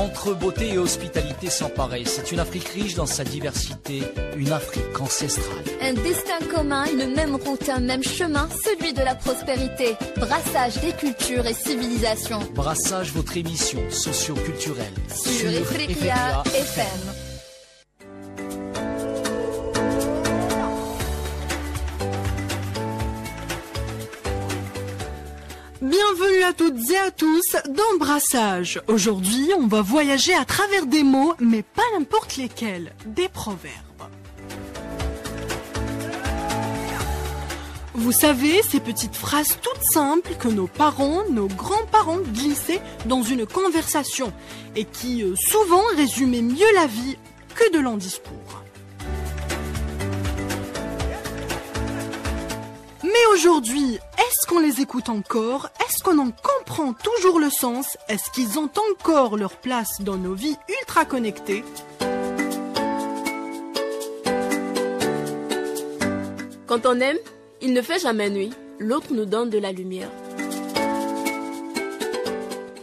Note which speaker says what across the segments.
Speaker 1: Entre beauté et hospitalité sans pareil, c'est une Afrique riche dans sa diversité, une Afrique ancestrale.
Speaker 2: Un destin commun, une même route, un même chemin, celui de la prospérité. Brassage des cultures et civilisations.
Speaker 1: Brassage, votre émission socio-culturelle
Speaker 2: sur Ifriqiya FM.
Speaker 3: Bienvenue à toutes et à tous dans Brassage. Aujourd'hui, on va voyager à travers des mots, mais pas n'importe lesquels, des proverbes. Vous savez, ces petites phrases toutes simples que nos parents, nos grands-parents glissaient dans une conversation et qui souvent résumaient mieux la vie que de longs discours. Mais aujourd'hui, est-ce qu'on les écoute encore? Est-ce qu'on en comprend toujours le sens? Est-ce qu'ils ont encore leur place dans nos vies ultra connectées?
Speaker 4: Quand on aime, il ne fait jamais nuit, l'autre nous donne de la lumière.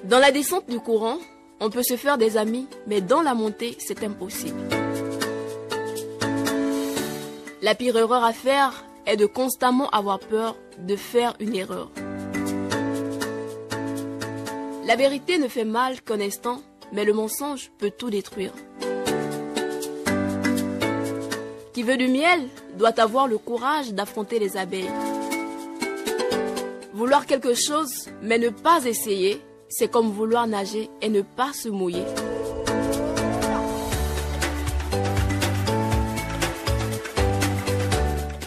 Speaker 4: Dans la descente du courant, on peut se faire des amis, mais dans la montée, c'est impossible. La pire erreur à faire est de constamment avoir peur de faire une erreur. La vérité ne fait mal qu'un instant, mais le mensonge peut tout détruire. Qui veut du miel doit avoir le courage d'affronter les abeilles. Vouloir quelque chose, mais ne pas essayer, c'est comme vouloir nager et ne pas se mouiller.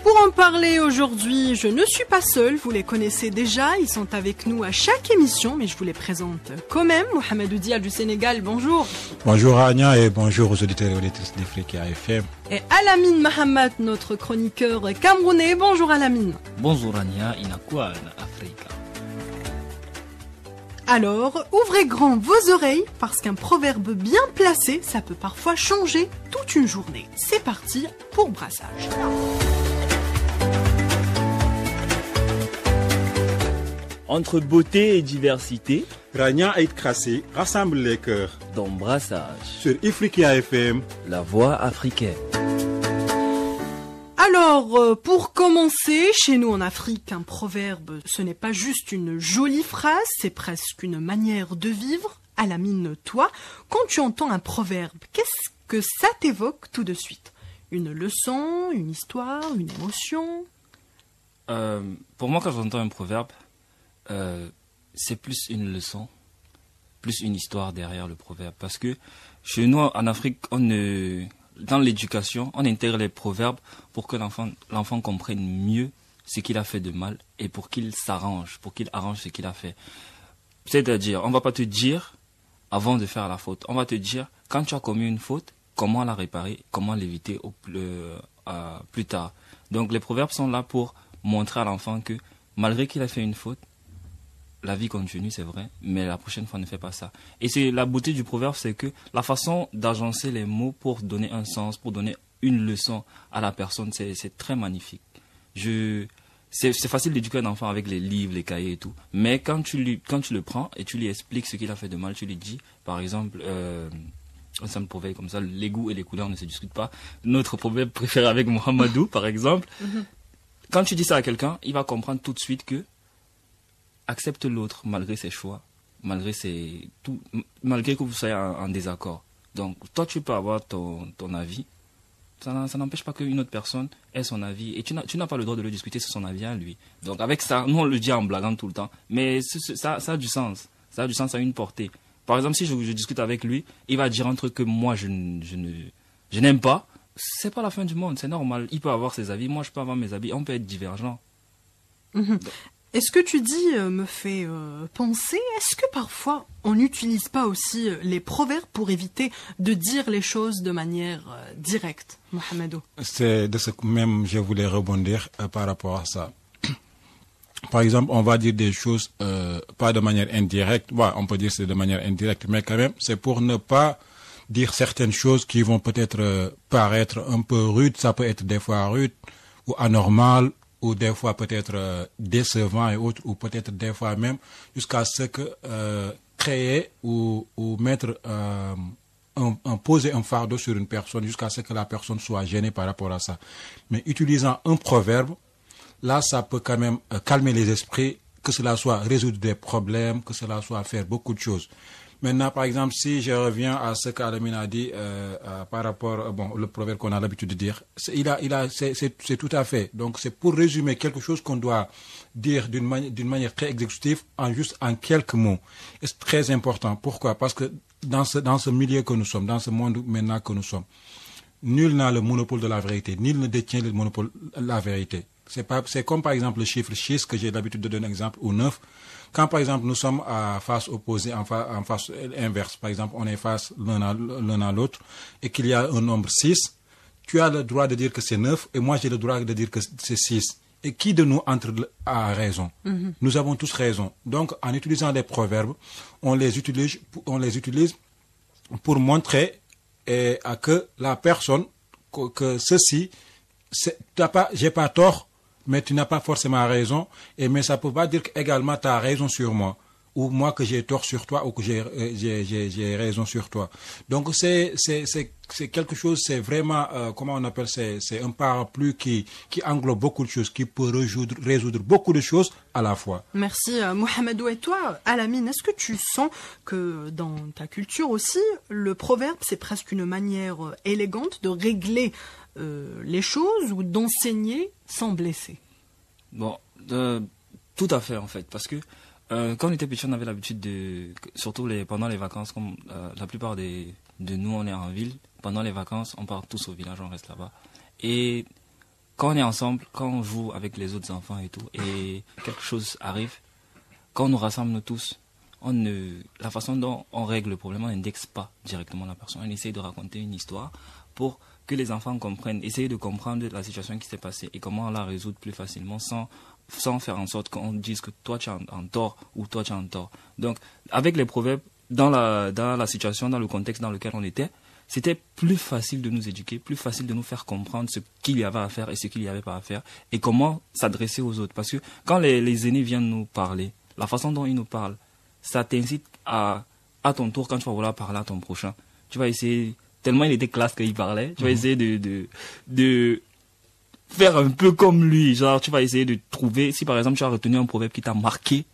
Speaker 3: Pour en parler aujourd'hui, je ne suis pas seule, vous les connaissez déjà, ils sont avec nous à chaque émission, mais je vous les présente quand même. Mohamedou Dial du Sénégal, bonjour.
Speaker 5: Bonjour Anya et bonjour aux auditeurs et auditrices d'Ifriqiya FM.
Speaker 3: Et Alamine Mahamat, notre chroniqueur camerounais, bonjour Alamine.
Speaker 1: Bonjour Anya, inakwa Afrika.
Speaker 3: Alors, ouvrez grand vos oreilles, parce qu'un proverbe bien placé, ça peut parfois changer toute une journée. C'est parti pour Brassage.
Speaker 6: Entre beauté et diversité,
Speaker 5: Rania et Krassi rassemblent les cœurs.
Speaker 6: dans Brassage,
Speaker 5: Sur Ifriqiya FM,
Speaker 6: la voix africaine.
Speaker 3: Alors, pour commencer, chez nous en Afrique, un proverbe, ce n'est pas juste une jolie phrase, c'est presque une manière de vivre. Alamine, toi, quand tu entends un proverbe, qu'est-ce que ça t'évoque tout de suite? Une leçon, une histoire, une émotion?
Speaker 7: Pour moi, quand j'entends un proverbe, c'est plus une leçon, plus une histoire derrière le proverbe. Parce que chez nous, en Afrique, dans l'éducation, on intègre les proverbes pour que l'enfant comprenne mieux ce qu'il a fait de mal et pour qu'il s'arrange, pour qu'il arrange ce qu'il a fait. C'est-à-dire, on ne va pas te dire avant de faire la faute. On va te dire, quand tu as commis une faute, comment la réparer, comment l'éviter plus tard. Donc les proverbes sont là pour montrer à l'enfant que malgré qu'il a fait une faute, la vie continue, c'est vrai, mais la prochaine fois ne fais pas ça. Et c'est la beauté du proverbe, c'est que la façon d'agencer les mots pour donner un sens, pour donner une leçon à la personne, c'est très magnifique. C'est facile d'éduquer un enfant avec les livres, les cahiers et tout, mais quand tu le prends et tu lui expliques ce qu'il a fait de mal, tu lui dis, par exemple, un simple proverbe comme ça, les goûts et les couleurs ne se discutent pas. Notre proverbe préféré avec Mohamedou, par exemple, quand tu dis ça à quelqu'un, il va comprendre tout de suite que accepte l'autre malgré ses choix, malgré que vous soyez en désaccord. Donc, toi, tu peux avoir ton avis. Ça n'empêche pas qu'une autre personne ait son avis. Et tu n'as pas le droit de le discuter sur son avis à lui. Donc, avec ça, nous, on le dit en blaguant tout le temps. Mais ça a du sens. Ça a du sens, ça a une portée. Par exemple, si je discute avec lui, il va dire un truc que moi, je n'aime pas. C'est pas la fin du monde, c'est normal. Il peut avoir ses avis, moi, je peux avoir mes avis. On peut être divergents.
Speaker 3: Et ce que tu dis me fait penser, est-ce que parfois on n'utilise pas aussi les proverbes pour éviter de dire les choses de manière directe, Mohamedou?
Speaker 5: c'est de ce que même je voulais rebondir par rapport à ça. Par exemple, on va dire des choses pas de manière indirecte. Ouais, on peut dire c'est de manière indirecte, mais quand même, c'est pour ne pas dire certaines choses qui vont peut-être paraître un peu rudes. Ça peut être des fois rude ou anormal, ou des fois peut-être décevant et autres, ou peut-être des fois même jusqu'à ce que créer ou mettre poser un fardeau sur une personne jusqu'à ce que la personne soit gênée par rapport à ça. Mais utilisant un proverbe, là, ça peut quand même calmer les esprits, que cela soit résoudre des problèmes, que cela soit faire beaucoup de choses. Maintenant, par exemple, si je reviens à ce qu'Alamine a dit par rapport, le proverbe qu'on a l'habitude de dire, c'est tout à fait. Donc, c'est pour résumer quelque chose qu'on doit dire d'une manière très exhaustive en quelques mots. Et c'est très important. Pourquoi? Parce que dans ce milieu que nous sommes, dans ce monde maintenant que nous sommes, nul n'a le monopole de la vérité. Nul ne détient le monopole de la vérité. C'est comme par exemple le chiffre 6 que j'ai l'habitude de donner un exemple, ou 9. Quand par exemple nous sommes à face opposée, en face inverse, par exemple on est face l'un à l'autre et qu'il y a un nombre 6, tu as le droit de dire que c'est 9 et moi j'ai le droit de dire que c'est 6. Et qui de nous a raison? Nous avons tous raison. Donc en utilisant des proverbes, on les utilise pour montrer à que la personne que ceci, j'ai pas tort, mais tu n'as pas forcément raison, mais ça ne peut pas dire qu'également tu as raison sur moi, ou moi que j'ai tort sur toi, ou que j'ai raison sur toi. Donc c'est quelque chose, c'est vraiment, comment on appelle, c'est un parapluie qui englobe beaucoup de choses, qui peut résoudre beaucoup de choses à la fois.
Speaker 3: Merci Mohamedou. Et toi, Alamine, est-ce que tu sens que dans ta culture aussi, le proverbe, c'est presque une manière élégante de régler les choses ou d'enseigner sans blesser?
Speaker 7: Bon, tout à fait en fait, parce que quand on était petit, on avait l'habitude surtout pendant les vacances, comme la plupart de nous, on est en ville, pendant les vacances, on part tous au village, on reste là-bas. Et quand on est ensemble, quand on joue avec les autres enfants et tout, et quelque chose arrive, quand on nous rassemble nous tous, la façon dont on règle le problème, on n'indexe pas directement la personne, on essaye de raconter une histoire pour que les enfants comprennent, essayer de comprendre la situation qui s'est passée et comment la résoudre plus facilement sans faire en sorte qu'on dise que toi tu as en tort ou toi tu as en tort. Donc avec les proverbes, dans la situation, dans le contexte dans lequel on était, c'était plus facile de nous éduquer, plus facile de nous faire comprendre ce qu'il y avait à faire et ce qu'il n'y avait pas à faire et comment s'adresser aux autres. Parce que quand les aînés viennent nous parler, la façon dont ils nous parlent, ça t'incite à ton tour, quand tu vas vouloir parler à ton prochain, tu vas essayer, tellement il était classe qu'il parlait, tu vas essayer de faire un peu comme lui. Genre, tu vas essayer de trouver, si par exemple tu as retenu un proverbe qui t'a marqué.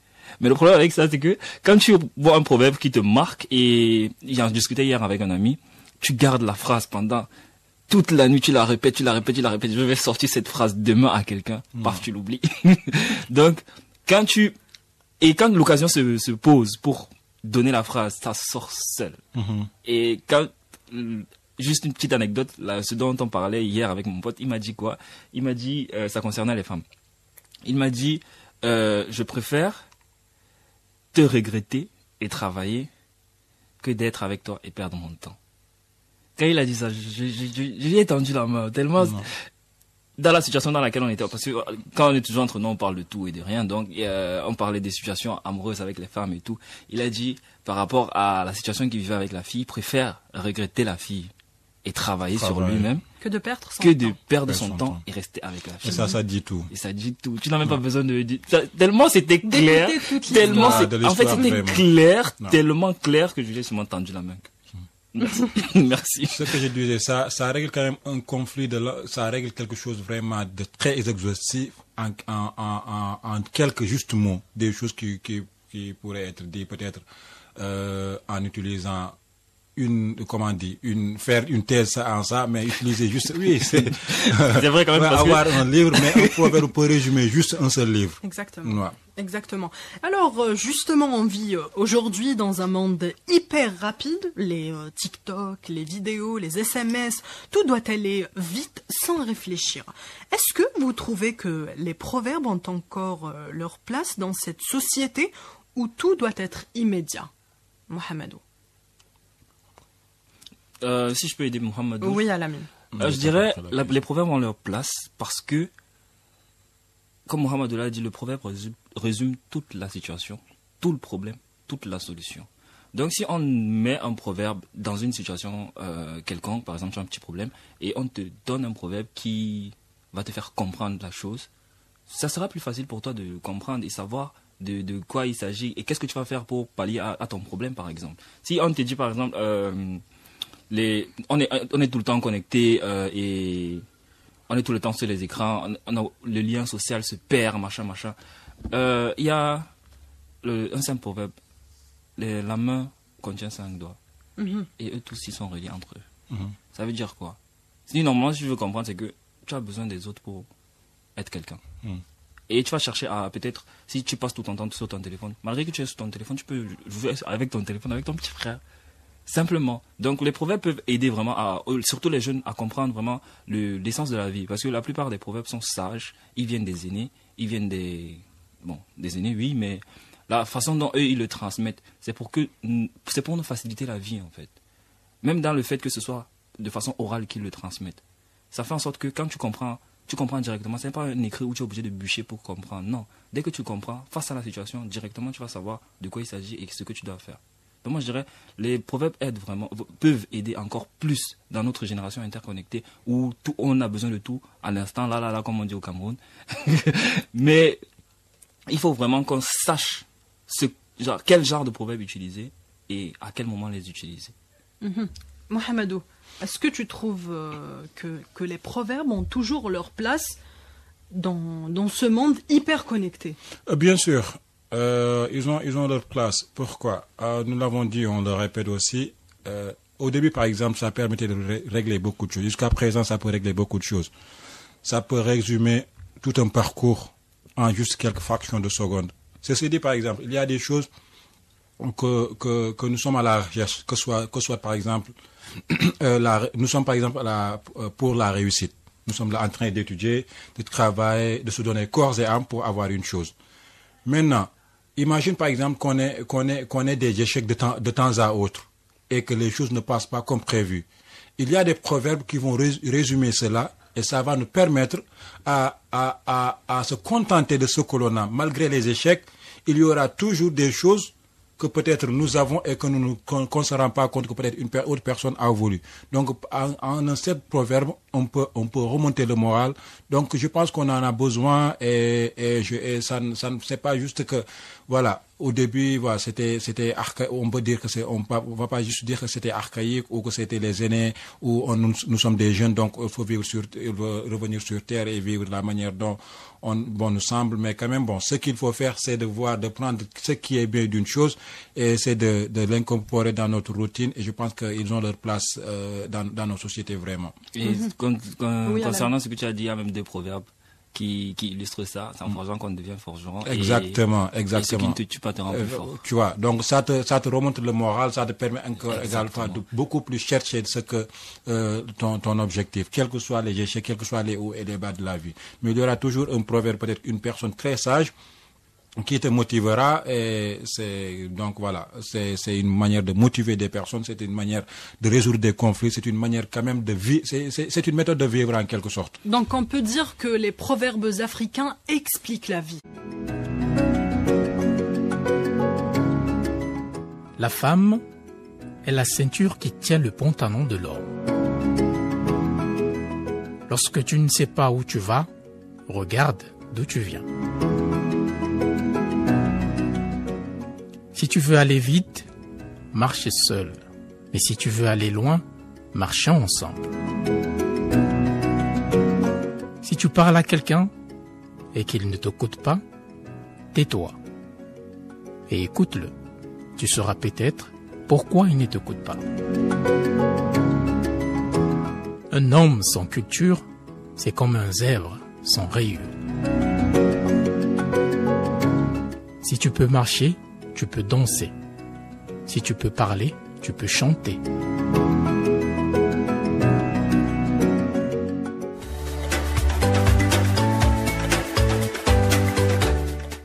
Speaker 7: Mais le problème avec ça, c'est que quand tu vois un proverbe qui te marque, et j'en discutais hier avec un ami, tu gardes la phrase pendant toute la nuit, tu la répètes. Je vais sortir cette phrase demain à quelqu'un, paf, tu l'oublies. Donc, quand l'occasion se pose pour donner la phrase, ça sort seul. Et juste une petite anecdote, ce dont on parlait hier avec mon pote, il m'a dit quoi? Il m'a dit, ça concernait les femmes. Il m'a dit, je préfère te regretter et travailler que d'être avec toi et perdre mon temps. Quand il a dit ça, j'ai étendu la main tellement dans la situation dans laquelle on était, parce que quand on est toujours entre nous, on parle de tout et de rien, donc on parlait des situations amoureuses avec les femmes et tout. Il a dit, par rapport à la situation qu'il vivait avec la fille, il préfère regretter la fille et travailler sur lui-même
Speaker 3: que de perdre
Speaker 7: son temps et rester avec la fille.
Speaker 5: Et ça dit tout.
Speaker 7: Et ça dit tout. Tu n'as même pas besoin de dire. Tellement c'était clair. En fait, c'était clair, tellement clair que je lui ai seulement tendu la main. Merci.
Speaker 5: Ce que je disais, ça règle quand même un conflit ça règle quelque chose vraiment de très exhaustif en quelques justes mots, des choses qui pourraient être dites peut-être en utilisant faire une thèse en ça, mais utiliser juste, c'est
Speaker 7: vrai quand même, parce
Speaker 5: avoir un livre, mais un proverbe peut résumer juste un seul livre.
Speaker 3: Exactement. Ouais. Exactement. Alors, justement, on vit aujourd'hui dans un monde hyper rapide. Les TikTok, les vidéos, les SMS, tout doit aller vite sans réfléchir. Est-ce que vous trouvez que les proverbes ont encore leur place dans cette société où tout doit être immédiat? Mohamedou.
Speaker 7: Si je peux aider Mohamedou.
Speaker 3: Oui, Alamine.
Speaker 7: Je dirais, les proverbes ont leur place parce que, comme Mohamedou l'a dit, le proverbe résume toute la situation, tout le problème, toute la solution. Donc si on met un proverbe dans une situation quelconque, par exemple tu as un petit problème, et on te donne un proverbe qui va te faire comprendre la chose, ça sera plus facile pour toi de comprendre et savoir de quoi il s'agit et qu'est-ce que tu vas faire pour pallier à ton problème, par exemple. Si on te dit, par exemple, on est tout le temps connecté et on est tout le temps sur les écrans, le lien social se perd, machin. Il y a un simple proverbe, la main contient 5 doigts. Et eux tous, ils sont reliés entre eux. Ça veut dire quoi? Si normalement, si je veux comprendre, c'est que tu as besoin des autres pour être quelqu'un. Et tu vas chercher à, peut-être, si tu passes tout ton temps sur ton téléphone, malgré que tu es sur ton téléphone, tu peux jouer avec ton téléphone, avec ton petit frère. Simplement. Donc les proverbes peuvent aider vraiment, surtout les jeunes, à comprendre vraiment l'essence de la vie. Parce que la plupart des proverbes sont sages, ils viennent des aînés, ils viennent des aînés, oui, mais la façon dont eux, ils le transmettent, c'est pour nous faciliter la vie, en fait. Même dans le fait que ce soit de façon orale qu'ils le transmettent. Ça fait en sorte que quand tu comprends directement. Ce n'est pas un écrit où tu es obligé de bûcher pour comprendre. Non. Dès que tu comprends, face à la situation, directement, tu vas savoir de quoi il s'agit et ce que tu dois faire. Donc moi, je dirais, les proverbes peuvent aider encore plus dans notre génération interconnectée où on a besoin de tout à l'instant, là, comme on dit au Cameroun. Mais il faut vraiment qu'on sache quel genre de proverbes utiliser et à quel moment les utiliser.
Speaker 3: Mohamedou, est-ce que tu trouves que les proverbes ont toujours leur place dans ce monde hyper connecté?
Speaker 5: Bien sûr, ils ont leur place. Pourquoi? Nous l'avons dit, on le répète aussi. Au début, par exemple, ça permettait de régler beaucoup de choses. Jusqu'à présent, ça peut régler beaucoup de choses. Ça peut résumer tout un parcours en juste quelques fractions de secondes. Ceci dit, par exemple, il y a des choses que nous sommes à la recherche, que soit par exemple, nous sommes par exemple pour la réussite. Nous sommes là en train d'étudier, de travailler, de se donner corps et âme pour avoir une chose. Maintenant, imagine par exemple qu'on ait des échecs de temps à autre et que les choses ne passent pas comme prévu. Il y a des proverbes qui vont résumer cela et ça va nous permettre à se contenter de ce que l'on a. Malgré les échecs, il y aura toujours des choses que peut-être nous avons et que nous ne se rend pas compte que peut-être une autre personne a voulu. Donc, en un seul proverbe, on peut remonter le moral. Donc, je pense qu'on en a besoin et ça c'est pas juste que, voilà, au début, voilà, c'était archaïque. On peut dire que on va pas juste dire que c'était archaïque ou que c'était les aînés ou nous sommes des jeunes, donc il faut revenir sur terre et vivre de la manière dont nous semble, mais quand même, ce qu'il faut faire, c'est de prendre ce qui est bien d'une chose et c'est de l'incorporer dans notre routine et je pense qu'ils ont leur place dans nos sociétés vraiment.
Speaker 7: Et concernant ce que tu as dit, il y a même des proverbes qui illustrent ça. C'est en forgeant qu'on devient forgeron.
Speaker 5: Exactement.
Speaker 7: Et ce qui ne te tue pas te rend plus fort.
Speaker 5: Tu vois, donc ça te remonte le moral, ça te permet encore également de beaucoup plus chercher ce que ton objectif, quels que soient les échecs, quels que soient les hauts et les bas de la vie. Mais il y aura toujours un proverbe, peut-être une personne très sage qui te motivera et donc voilà, c'est une manière de motiver des personnes, c'est une manière de résoudre des conflits, c'est une manière quand même de vivre, c'est une méthode de vivre en quelque sorte.
Speaker 3: Donc on peut dire que les proverbes africains expliquent la vie.
Speaker 8: La femme est la ceinture qui tient le pantalon de l'homme. Lorsque tu ne sais pas où tu vas, regarde d'où tu viens. Si tu veux aller vite, marche seul. Mais si tu veux aller loin, marchons ensemble. Si tu parles à quelqu'un et qu'il ne t'écoute pas, tais-toi et écoute-le. Tu sauras peut-être pourquoi il ne t'écoute pas. Un homme sans culture, c'est comme un zèbre sans rayures. Si tu peux marcher, tu peux danser. Si tu peux parler, tu peux chanter.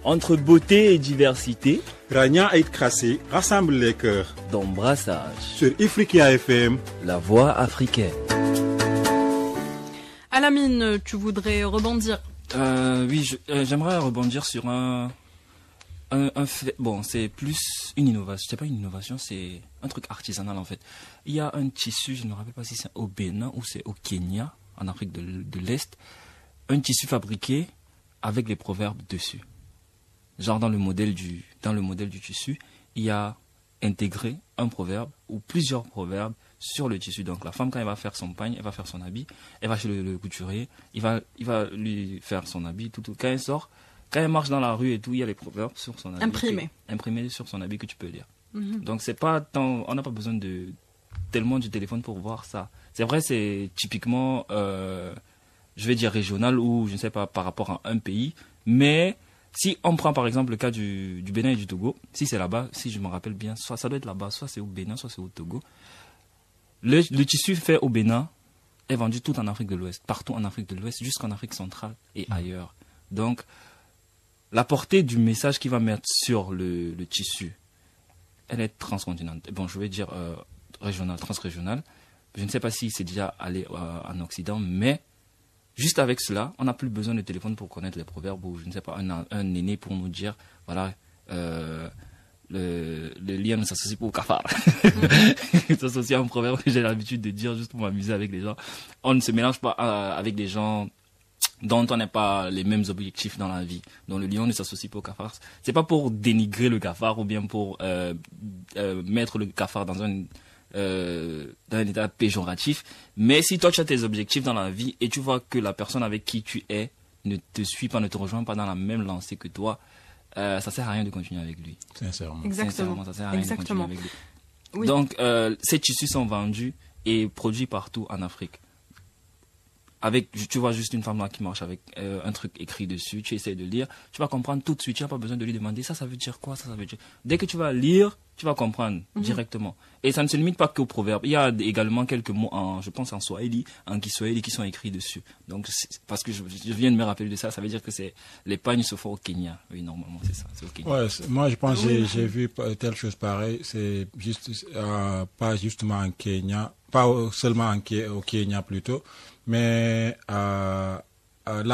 Speaker 6: Entre beauté et diversité,
Speaker 5: Rania Aït Krassi rassemble les cœurs
Speaker 6: dans Brassage,
Speaker 5: sur Ifriqiya FM,
Speaker 6: la voix africaine.
Speaker 3: Alamine, tu voudrais rebondir?
Speaker 7: Oui, j'aimerais rebondir sur un fait. Bon, c'est plus une innovation. C'est pas une innovation, c'est un truc artisanal en fait. Il y a un tissu, je ne me rappelle pas si c'est au Bénin ou c'est au Kenya, en Afrique de l'Est, un tissu fabriqué avec les proverbes dessus. genre dans le modèle du tissu, il y a intégré un proverbe ou plusieurs proverbes sur le tissu. Donc la femme, quand elle va faire son pagne, elle va faire son habit, elle va chez le couturier, il va lui faire son habit, tout. Quand elle sort, quand elle marche dans la rue et tout, il y a les proverbes sur son habit. Imprimés sur son habit que tu peux lire. Donc c'est pas tant, on n'a pas besoin de tellement du téléphone pour voir ça. C'est vrai, c'est typiquement, je vais dire régional ou je ne sais pas par rapport à un pays, mais si on prend par exemple le cas du Bénin et du Togo, si c'est là-bas, si je me rappelle bien, soit ça doit être là-bas, soit c'est au Bénin, soit c'est au Togo. Le tissu fait au Bénin est vendu tout en Afrique de l'Ouest, partout en Afrique de l'Ouest, jusqu'en Afrique centrale et ailleurs. Donc, la portée du message qu'il va mettre sur le tissu, elle est transcontinentale. Bon, je vais dire régionale, transrégionale. Je ne sais pas si c'est déjà allé en Occident, mais juste avec cela, on n'a plus besoin de téléphone pour connaître les proverbes ou je ne sais pas, un aîné pour nous dire, voilà, le lien ne s'associe pas au cafard. C'est aussi un proverbe que j'ai l'habitude de dire juste pour m'amuser avec les gens. On ne se mélange pas avec des gens dont on n'a pas les mêmes objectifs dans la vie. Donc le lion ne s'associe pas au cafard. C'est pas pour dénigrer le cafard ou bien pour mettre le cafard dans un état péjoratif. Mais si toi tu as tes objectifs dans la vie et tu vois que la personne avec qui tu es ne te suit pas, ne te rejoint pas dans la même lancée que toi, ça sert à rien de continuer avec lui.
Speaker 5: Sincèrement.
Speaker 3: Exactement.
Speaker 7: Ça sert à rien de continuer avec lui.
Speaker 3: Oui.
Speaker 7: Donc ces tissus sont vendus et produits partout en Afrique. Avec, tu vois juste une femme là qui marche avec un truc écrit dessus, tu essaies de lire, tu vas comprendre tout de suite, tu n'as pas besoin de lui demander ça veut dire quoi, ça veut dire. Dès que tu vas lire, tu vas comprendre directement. Et ça ne se limite pas qu'aux proverbes. Il y a également quelques mots je pense en Swahili, en Kiswahili qui sont écrits dessus. Donc parce que je viens de me rappeler de ça, ça veut dire que les pagnes se font au Kenya. Oui, normalement c'est ça, c'est au Kenya.
Speaker 5: Ouais, moi je pense que j'ai vu telle chose pareille, c'est juste pas justement en Kenya, pas seulement au Kenya plutôt. Mais là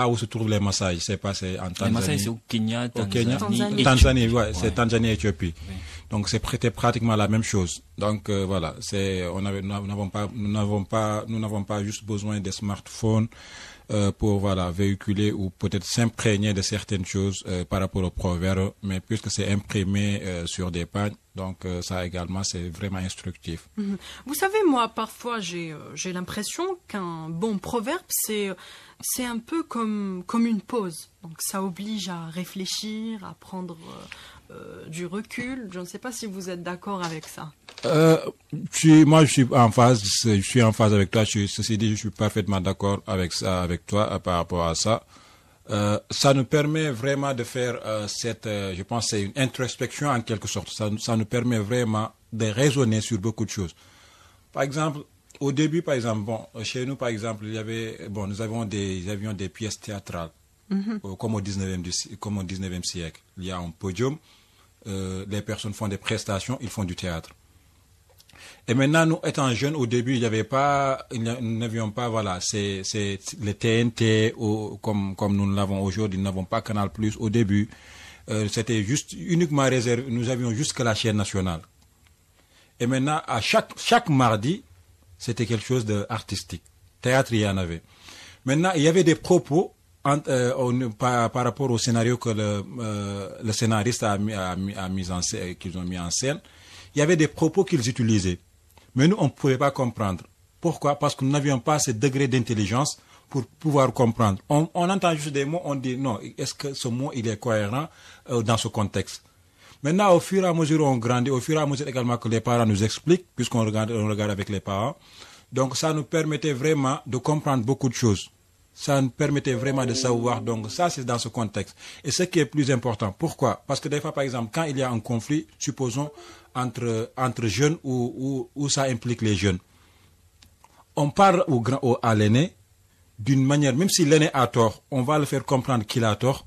Speaker 5: où se trouvent les Maasai, c'est pas, c'est en Tanzanie.
Speaker 7: Les Maasai, c'est au Kenya,
Speaker 5: Tanzanie, ouais, c'est Tanzanie et Éthiopie. Oui. Donc c'est pratiquement la même chose. Donc voilà, nous n'avons pas juste besoin des smartphones pour voilà véhiculer ou peut-être s'imprégner de certaines choses par rapport au proverbe, mais puisque c'est imprimé sur des pagnes, donc ça également c'est vraiment instructif.
Speaker 3: Vous savez, moi parfois j'ai l'impression qu'un bon proverbe c'est un peu comme une pause. Donc ça oblige à réfléchir, à prendre du recul. Je ne sais pas si vous êtes d'accord avec ça.
Speaker 5: Moi, je suis en phase avec toi. Ceci dit, je suis parfaitement d'accord avec toi par rapport à ça. Ça nous permet vraiment de faire je pense, c'est une introspection en quelque sorte. Ça nous permet vraiment de raisonner sur beaucoup de choses. Par exemple, au début, par exemple, chez nous, par exemple, nous avions des pièces théâtrales, comme au 19e siècle. Il y a un podium, les personnes font des prestations, ils font du théâtre. Et maintenant, nous étant jeunes, au début, nous n'avions pas, voilà, c'est le TNT, comme nous l'avons aujourd'hui, nous n'avons pas Canal+. Au début, c'était juste uniquement réservé, nous avions juste que la chaîne nationale. Et maintenant, à chaque mardi, c'était quelque chose d'artistique. Théâtre, il y en avait. Maintenant, il y avait des propos par rapport au scénario que le scénariste qu'ils ont mis en scène. Il y avait des propos qu'ils utilisaient. Mais nous, on ne pouvait pas comprendre. Pourquoi? Parce que nous n'avions pas ce degré d'intelligence pour pouvoir comprendre. On entend juste des mots, on dit non, est-ce que ce mot il est cohérent dans ce contexte? Maintenant, au fur et à mesure où on grandit, au fur et à mesure également que les parents nous expliquent, puisqu'on regarde avec les parents, donc ça nous permettait vraiment de comprendre beaucoup de choses. Ça nous permettait vraiment de savoir. Donc ça, c'est dans ce contexte. Et ce qui est plus important, pourquoi? Parce que des fois, par exemple, quand il y a un conflit, supposons, entre jeunes où ça implique les jeunes, on parle à l'aîné d'une manière, même si l'aîné a tort, on va le faire comprendre qu'il a tort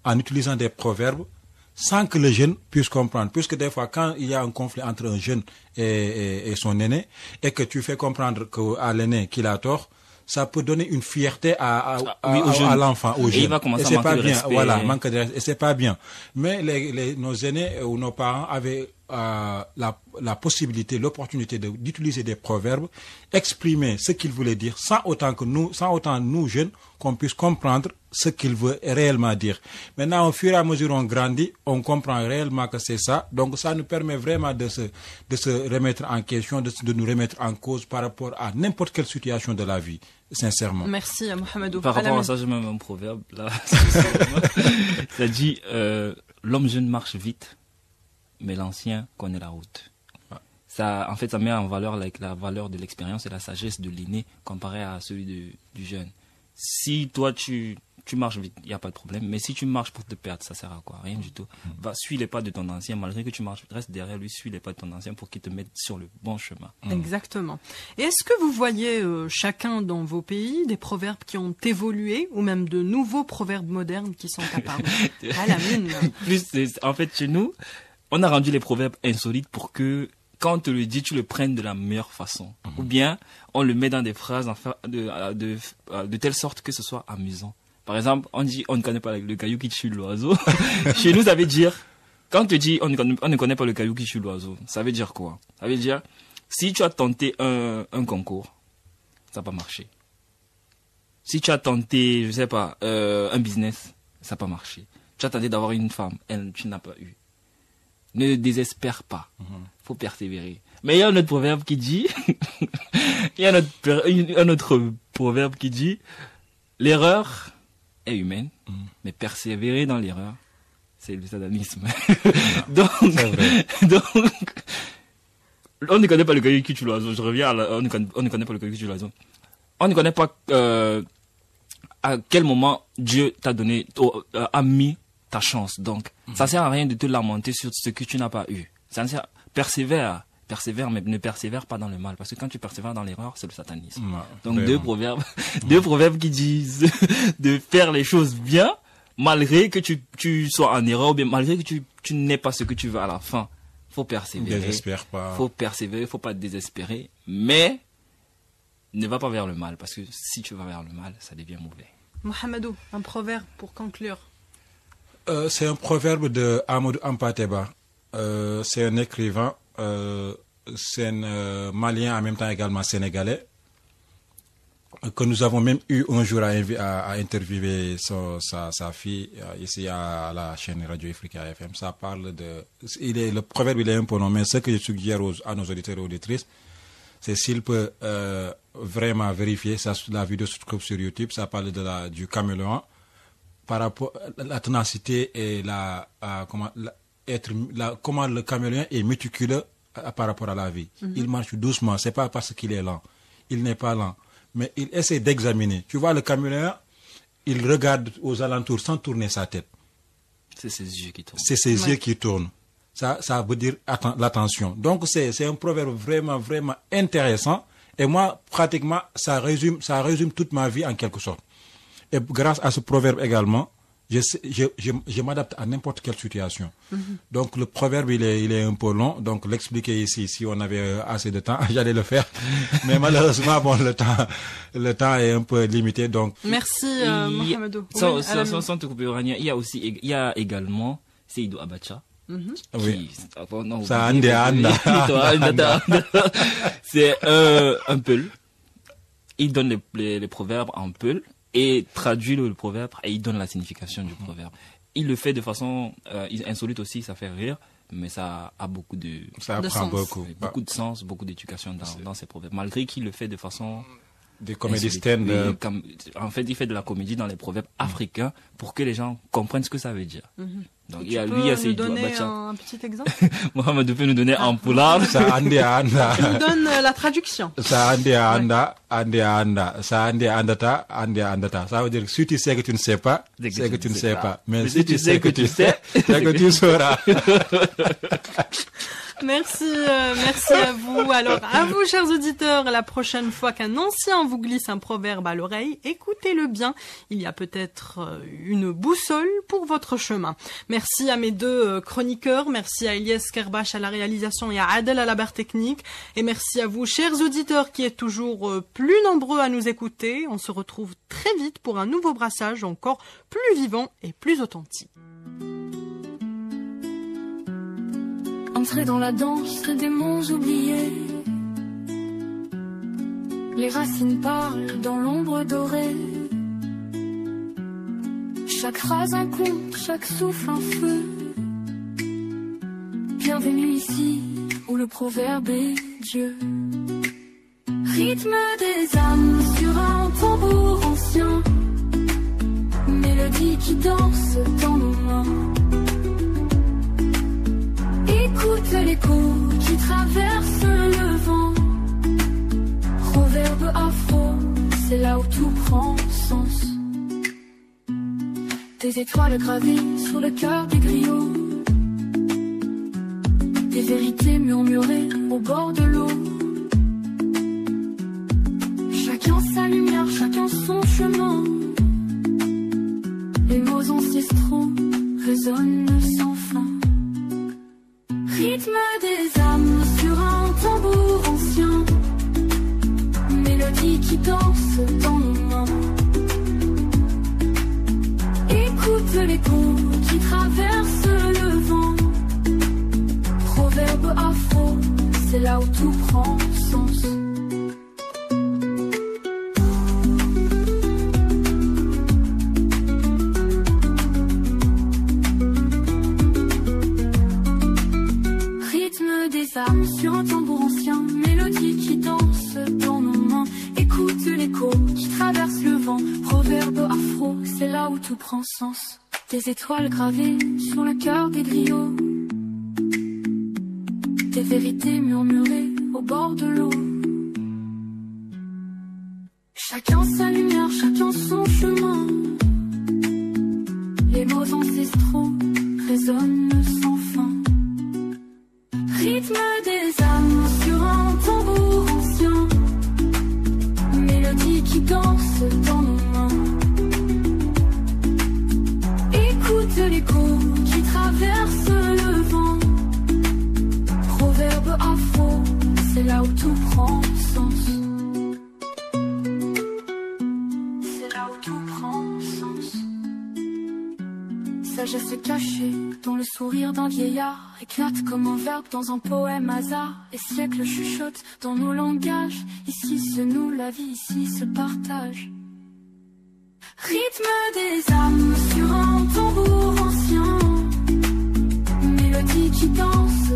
Speaker 5: en utilisant des proverbes sans que le jeune puisse comprendre. Puisque des fois, quand il y a un conflit entre un jeune et son aîné, et que tu fais comprendre à l'aîné qu'il a tort, ça peut donner une fierté à l'enfant, au jeune.
Speaker 7: Et il va commencer
Speaker 5: à
Speaker 7: manquer de respect.
Speaker 5: Voilà, manque de respect. Et c'est pas bien. Mais nos aînés ou nos parents avaient la possibilité, l'opportunité d'utiliser des proverbes, exprimer ce qu'ils voulaient dire, sans autant nous jeunes, qu'on puisse comprendre ce qu'il veut réellement dire. Maintenant, au fur et à mesure on grandit, on comprend réellement que c'est ça. Donc ça nous permet vraiment de se remettre en question, de nous remettre en cause par rapport à n'importe quelle situation de la vie, sincèrement.
Speaker 3: Merci Mohamedou.
Speaker 7: Par rapport à ça, j'ai même un proverbe là. Ça dit l'homme jeune marche vite, mais l'ancien connaît la route. Ça, en fait, ça met en valeur la valeur de l'expérience et la sagesse de l'aîné comparé à celui du jeune. Si toi tu marches vite, il n'y a pas de problème. Mais si tu marches pour te perdre, ça sert à quoi? Rien du tout. Suis les pas de ton ancien, malgré que tu marches, reste derrière lui, suis les pas de ton ancien pour qu'il te mette sur le bon chemin.
Speaker 3: Exactement. Et est-ce que vous voyez chacun dans vos pays des proverbes qui ont évolué ou même de nouveaux proverbes modernes qui sont apparus? À la mine.
Speaker 7: En fait, chez nous, on a rendu les proverbes insolites pour que quand on te le dit, tu le prennes de la meilleure façon. Ou bien, on le met dans des phrases de telle sorte que ce soit amusant. Par exemple, on dit, on ne connaît pas le caillou qui tue l'oiseau. Chez nous, ça veut dire, quand on te dit, on ne connaît pas le caillou qui tue l'oiseau, ça veut dire quoi? Ça veut dire, si tu as tenté un concours, ça n'a pas marché. Si tu as tenté, je sais pas, un business, ça n'a pas marché. Tu as tenté d'avoir une femme, tu n'as pas eu. Ne désespère pas. Faut persévérer. Mais il y a un autre proverbe qui dit, un autre proverbe qui dit, l'erreur est humaine, mais persévérer dans l'erreur, c'est le satanisme. donc, on ne connaît pas le caillou qui tue l'oiseau. Je reviens on ne connaît pas le caillou qui tue l'oiseau. On ne connaît pas à quel moment Dieu t'a donné, a mis ta chance. Donc, ça sert à rien de te lamenter sur ce que tu n'as pas eu. Ça ne sert, persévère, mais ne persévère pas dans le mal. Parce que quand tu persévères dans l'erreur, c'est le satanisme. Donc, deux proverbes qui disent de faire les choses bien, malgré que tu sois en erreur, ou bien malgré que tu n'aies pas ce que tu veux à la fin. Faut persévérer.
Speaker 5: Désespère pas.
Speaker 7: Faut persévérer, faut pas désespérer. Mais, ne va pas vers le mal. Parce que si tu vas vers le mal, ça devient mauvais.
Speaker 3: Mohamedou, un proverbe pour conclure.
Speaker 5: C'est un proverbe de Amadou Ampateba. C'est un écrivain, c'est un Malien en même temps également sénégalais, que nous avons même eu un jour à interviewer sa fille ici à la chaîne Radio Africa FM. Ça parle le proverbe il est un peu long, mais ce que je suggère à nos auditeurs et auditrices, c'est s'ils peuvent vraiment vérifier, ça, la vidéo se trouve sur YouTube, ça parle du caméléon. Par rapport à la ténacité et comment le caméléon est méticuleux par rapport à la vie. Il marche doucement, c'est pas parce qu'il est lent. Il n'est pas lent, mais il essaie d'examiner. Tu vois, le caméléon, il regarde aux alentours sans tourner sa tête.
Speaker 7: C'est ses yeux qui tournent.
Speaker 5: C'est ses yeux qui tournent. Ça veut dire l'attention. Donc c'est un proverbe vraiment, vraiment intéressant. Et moi, pratiquement, ça résume toute ma vie en quelque sorte. Et grâce à ce proverbe également, je m'adapte à n'importe quelle situation. Donc le proverbe, il est un peu long. Donc l'expliquer ici, si on avait assez de temps, j'allais le faire. Mais malheureusement, bon, le temps est un peu limité. Donc
Speaker 3: merci Mohamedou.
Speaker 7: Sans te couper, Rania, il y a également Seydou Abacha.
Speaker 5: Oui.
Speaker 7: Ça c'est un peul. Il donne les proverbes en peul. Et traduit le proverbe et il donne la signification du proverbe. Il le fait de façon insolite aussi, ça fait rire, mais ça a beaucoup de
Speaker 5: sens.
Speaker 7: Beaucoup de sens, beaucoup d'éducation dans ces proverbes. Malgré qu'il le fait de façon...
Speaker 5: Des comédies stand-up.
Speaker 7: En fait, il fait de la comédie dans les proverbes africains pour que les gens comprennent ce que ça veut dire.
Speaker 3: Donc, il y a nous donner un petit exemple.
Speaker 7: Mohamed peut nous donner en poulard.
Speaker 5: Ça ande anda.
Speaker 3: Il nous donne la traduction.
Speaker 5: Ça ande anda, ça ande andata. Ça veut dire si tu sais que tu ne sais pas, c'est que tu ne sais pas. Mais si tu sais que tu sais, c'est que tu sauras.
Speaker 3: Merci à vous. Alors, à vous, chers auditeurs, la prochaine fois qu'un ancien vous glisse un proverbe à l'oreille, écoutez-le bien. Il y a peut-être une boussole pour votre chemin. Merci à mes deux chroniqueurs. Merci à Elias Kerbash à la réalisation et à Adel à la barre technique. Et merci à vous, chers auditeurs, qui êtes toujours plus nombreux à nous écouter. On se retrouve très vite pour un nouveau brassage encore plus vivant et plus authentique.
Speaker 9: Entrer dans la danse des monts oubliés. Les racines parlent dans l'ombre dorée. Chaque phrase un conte, chaque souffle un feu. Bienvenue ici où le proverbe est Dieu. Rythme des âmes sur un tambour ancien, mélodie qui danse dans nos mains. Écoute l'écho qui traverse le vent. Proverbe afro, c'est là où tout prend sens. Des étoiles gravées sur le cœur des griots, des vérités murmurées au bord de l'eau. Chacun sa lumière, chacun son chemin. Les mots ancestraux résonnent sans fin. Rythme des âmes sur un tambour ancien, mélodie qui danse dans nos mains. Écoute l'écho qui traverse le vent. Proverbe afro, c'est là où tout prend sens. Rythme des âmes sur un tambour ancien, mélodie qui danse dans nos mains. Écoute l'écho qui traverse le vent. Proverbe afro, c'est là où tout prend sens. Des étoiles gravées sur le cœur des griots, des vérités murmurées au bord de l'eau. Chacun sa lumière, chacun son chemin. Les mots ancestraux résonnent sans fin. Rythme des âmes sur un tambour ancien, mélodie qui danse dans nos mains. Écoute l'écho qui traverse le vent. Proverbe afro, c'est là où tout prend sens. C'est là où tout prend sens. Sagesse cachée dans le sourire d'un vieillard, éclate comme un verbe dans un poème hasard. Les siècles chuchotent dans nos langages. Ici se noue la vie, ici se partage. Rythme des âmes sur un tambour ancien, mélodie qui danse